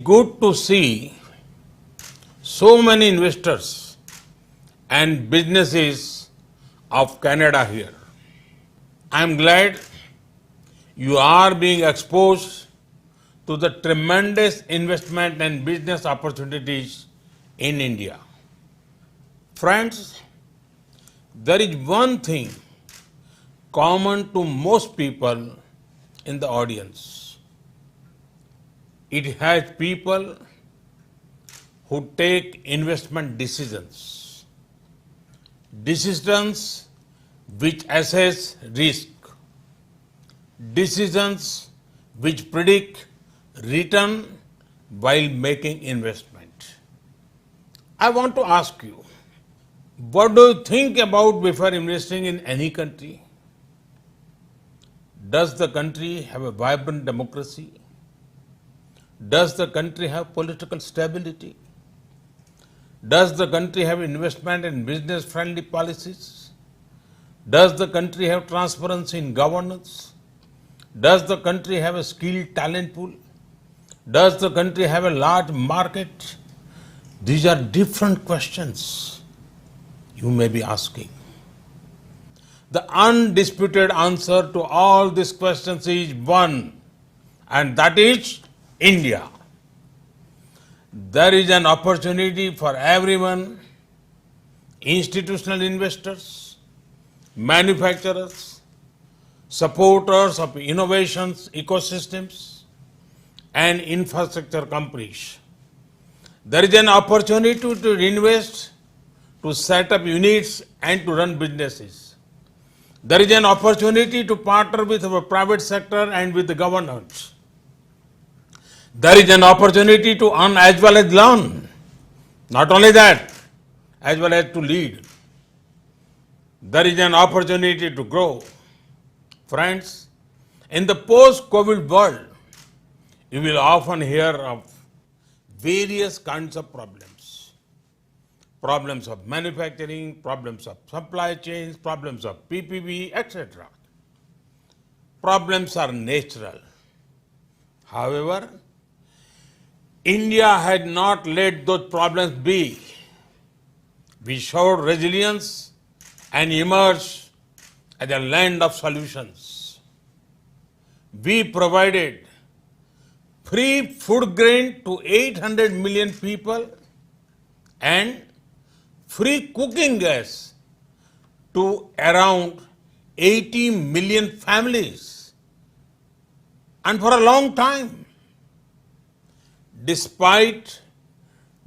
good to see so many investors and businesses of Canada here. I am glad you are being exposed to the tremendous investment and business opportunities in India. Friends, there is one thing common to most people in the audience. It has people who take investment decisions. Decisions which assess risk. Decisions which predict return while making investment. I want to ask you, what do you think about before investing in any country? Does the country have a vibrant democracy? Does the country have political stability? Does the country have investment and business friendly policies? Does the country have transparency in governance? Does the country have a skilled talent pool? Does the country have a large market? These are different questions you may be asking. The undisputed answer to all these questions is one, and that is India. There is an opportunity for everyone: institutional investors, manufacturers, supporters of innovations, ecosystems, and infrastructure companies. There is an opportunity to invest, to set up units and to run businesses. There is an opportunity to partner with our private sector and with the government. There is an opportunity to earn as well as learn. Not only that, as well as to lead. There is an opportunity to grow. Friends, in the post-COVID world, you will often hear of various kinds of problems. Problems of manufacturing, problems of supply chains, problems of PPP, etc. Problems are natural. However, India had not let those problems be. We showed resilience and emerged as a land of solutions. We provided free food grain to 800 million people and free cooking gas to around 80 million families. And for a long time, despite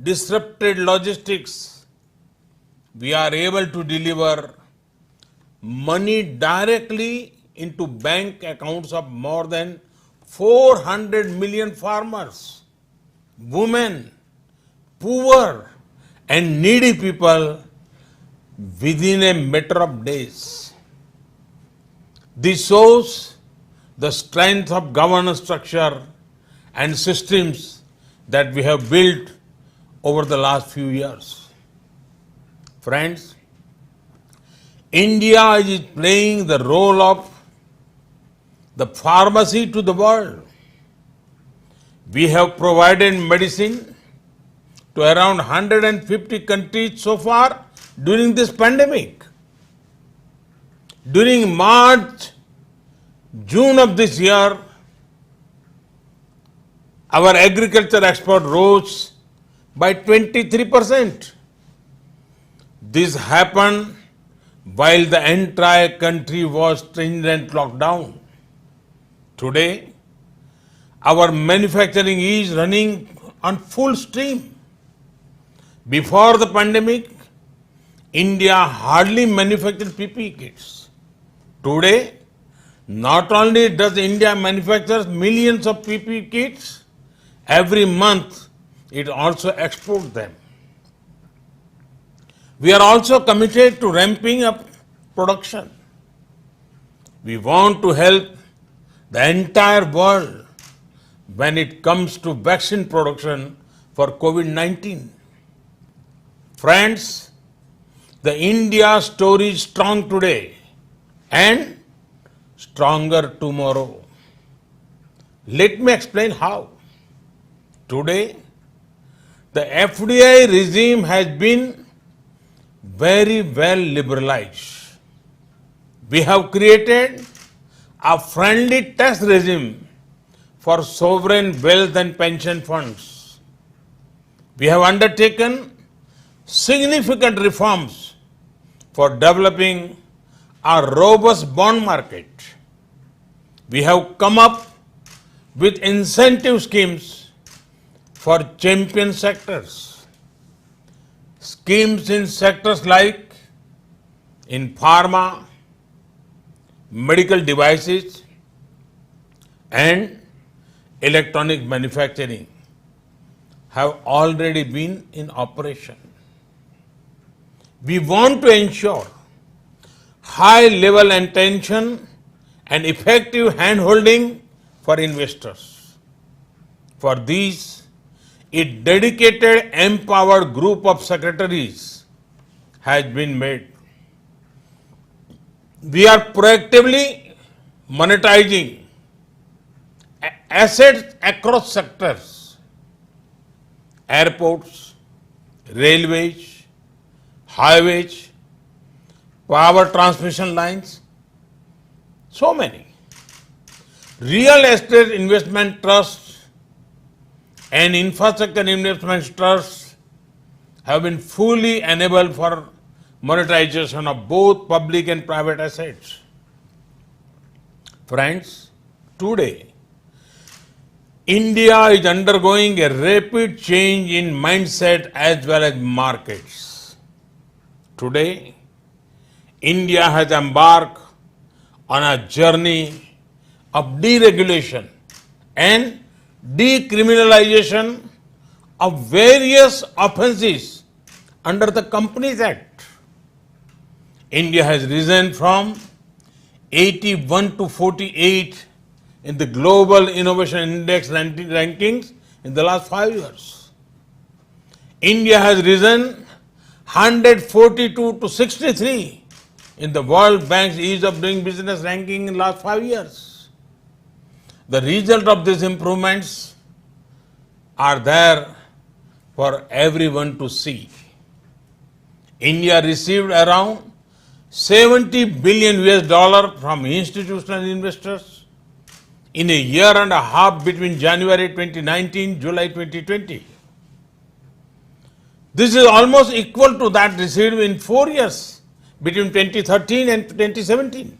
disrupted logistics, we are able to deliver money directly into bank accounts of more than 400 million farmers, women, poor and needy people within a matter of days. This shows the strength of governance structure and systems that we have built over the last few years. Friends, India is playing the role of the pharmacy to the world. We have provided medicine to around 150 countries so far during this pandemic. During March, June of this year, our agriculture export rose by 23%. This happened while the entire country was stringent lockdown. Today, our manufacturing is running on full stream. Before the pandemic, India hardly manufactured PPE kits. Today, not only does India manufacture millions of PPE kits, every month it also exports them. We are also committed to ramping up production. We want to help the entire world when it comes to vaccine production for COVID-19. Friends, the India story is strong today and stronger tomorrow. Let me explain how. Today, the FDI regime has been very well liberalized. We have created a friendly tax regime for sovereign wealth and pension funds. We have undertaken significant reforms for developing a robust bond market. We have come up with incentive schemes for champion sectors. Schemes in sectors like in pharma, medical devices, and electronic manufacturing have already been in operation. We want to ensure high level attention and effective handholding for investors. For these, a dedicated, empowered group of secretaries has been made. We are proactively monetizing assets across sectors: airports, railways, highways, power transmission lines, so many. Real estate investment trusts and infrastructure investment trusts have been fully enabled for monetization of both public and private assets. Friends, today, India is undergoing a rapid change in mindset as well as markets. Today, India has embarked on a journey of deregulation and decriminalization of various offences under the Companies Act. India has risen from 81 to 48 in the Global Innovation Index rankings in the last 5 years. India has risen 142 to 63 in the World Bank's Ease of Doing Business ranking in the last 5 years. The result of these improvements are there for everyone to see. India received around 70 billion US dollar from institutional investors in a year and a half between January 2019 July 2020. This is almost equal to that received in 4 years between 2013 and 2017.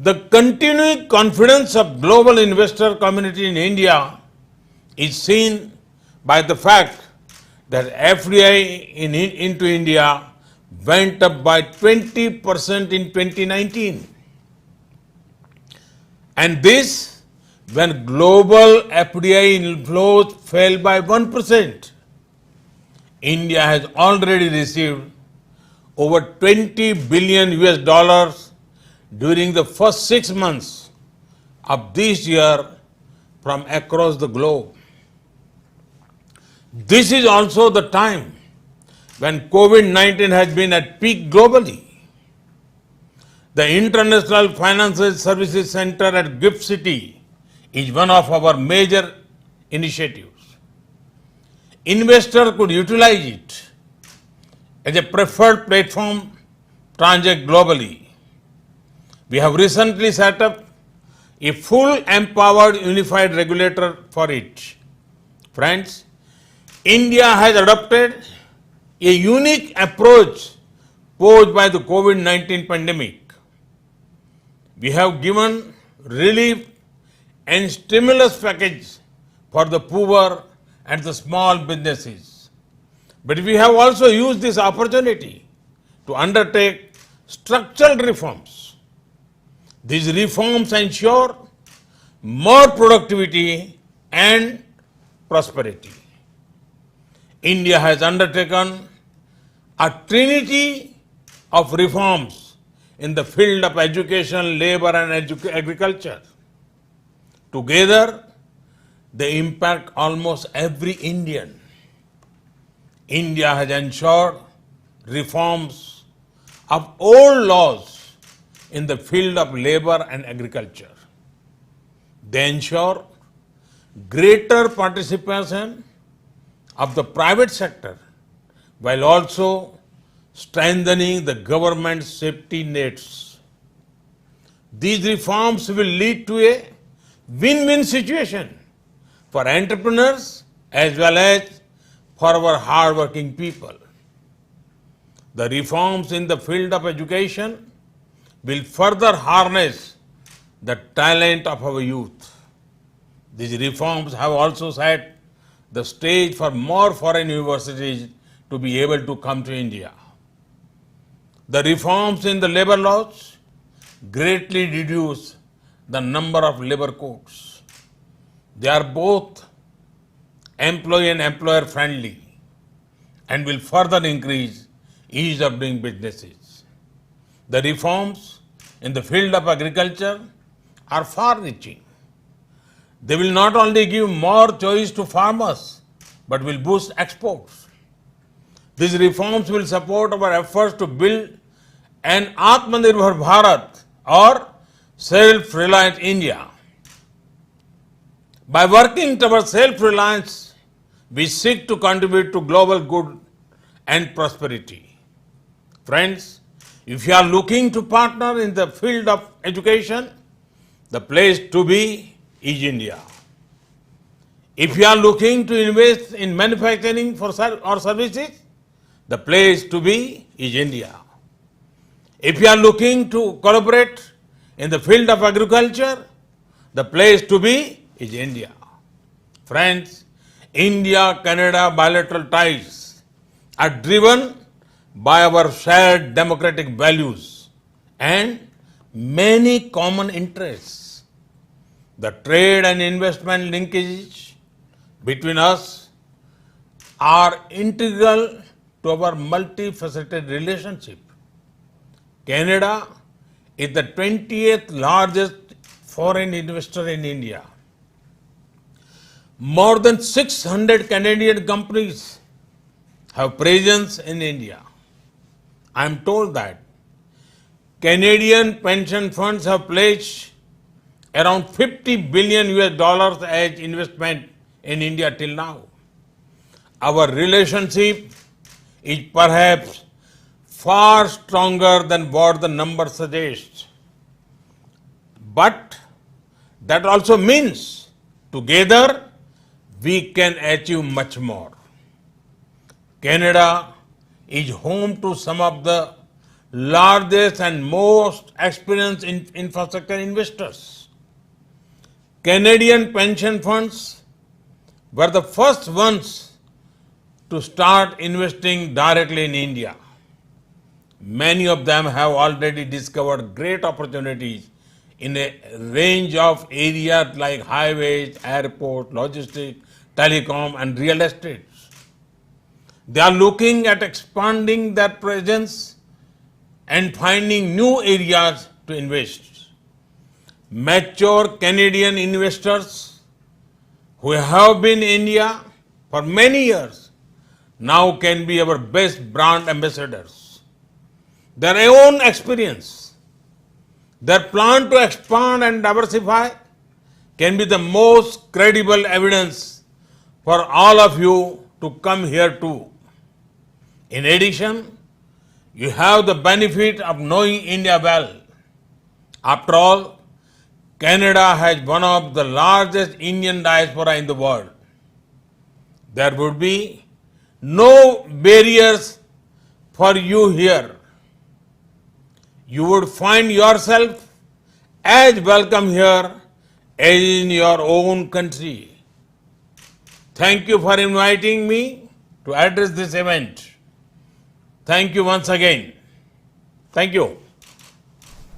The continuing confidence of global investor community in India is seen by the fact that FDI into India went up by 20% in 2019. And this when global FDI inflows fell by 1%. India has already received over 20 billion US dollars during the first 6 months of this year from across the globe. This is also the time when COVID-19 has been at peak globally. The International Financial Services Center at GIFT City is one of our major initiatives. Investors could utilize it as a preferred platform to transact globally. We have recently set up a full empowered unified regulator for it. Friends, India has adopted a unique approach posed by the COVID-19 pandemic. We have given relief and stimulus package for the poor and the small businesses. But we have also used this opportunity to undertake structural reforms. These reforms ensure more productivity and prosperity. India has undertaken a trinity of reforms in the field of education, labor, and agriculture. Together, they impact almost every Indian. India has ensured reforms of old laws in the field of labor and agriculture. They ensure greater participation of the private sector while also strengthening the government safety nets. These reforms will lead to a win-win situation for entrepreneurs as well as for our hard-working people. The reforms in the field of education will further harness the talent of our youth. These reforms have also set the stage for more foreign universities to be able to come to India. The reforms in the labor laws greatly reduce the number of labor codes. They are both employee and employer friendly and will further increase ease of doing businesses. The reforms in the field of agriculture are far-reaching. They will not only give more choice to farmers, but will boost exports. These reforms will support our efforts to build an Atmanirbhar Bharat or self-reliant India. By working towards self-reliance, we seek to contribute to global good and prosperity. Friends, if you are looking to partner in the field of education, the place to be is India. If you are looking to invest in manufacturing or services, the place to be is India. If you are looking to collaborate in the field of agriculture, the place to be is India. Friends, India-Canada bilateral ties are driven by our shared democratic values and many common interests. The trade and investment linkages between us are integral to our multifaceted relationship. Canada is the 20th largest foreign investor in India. More than 600 Canadian companies have presence in India. I am told that Canadian pension funds have pledged around 50 billion US dollars as investment in India till now. Our relationship is perhaps far stronger than what the number suggests. But that also means together we can achieve much more. Canada is home to some of the largest and most experienced infrastructure investors. Canadian pension funds were the first ones to start investing directly in India. Many of them have already discovered great opportunities in a range of areas like highways, airports, logistics, telecom, and real estate. They are looking at expanding their presence and finding new areas to invest. Mature Canadian investors who have been in India for many years now can be our best brand ambassadors. Their own experience, their plan to expand and diversify can be the most credible evidence for all of you to come here too. In addition, you have the benefit of knowing India well. After all, Canada has one of the largest Indian diaspora in the world. There would be no barriers for you here. You would find yourself as welcome here as in your own country. Thank you for inviting me to address this event. Thank you once again. Thank you.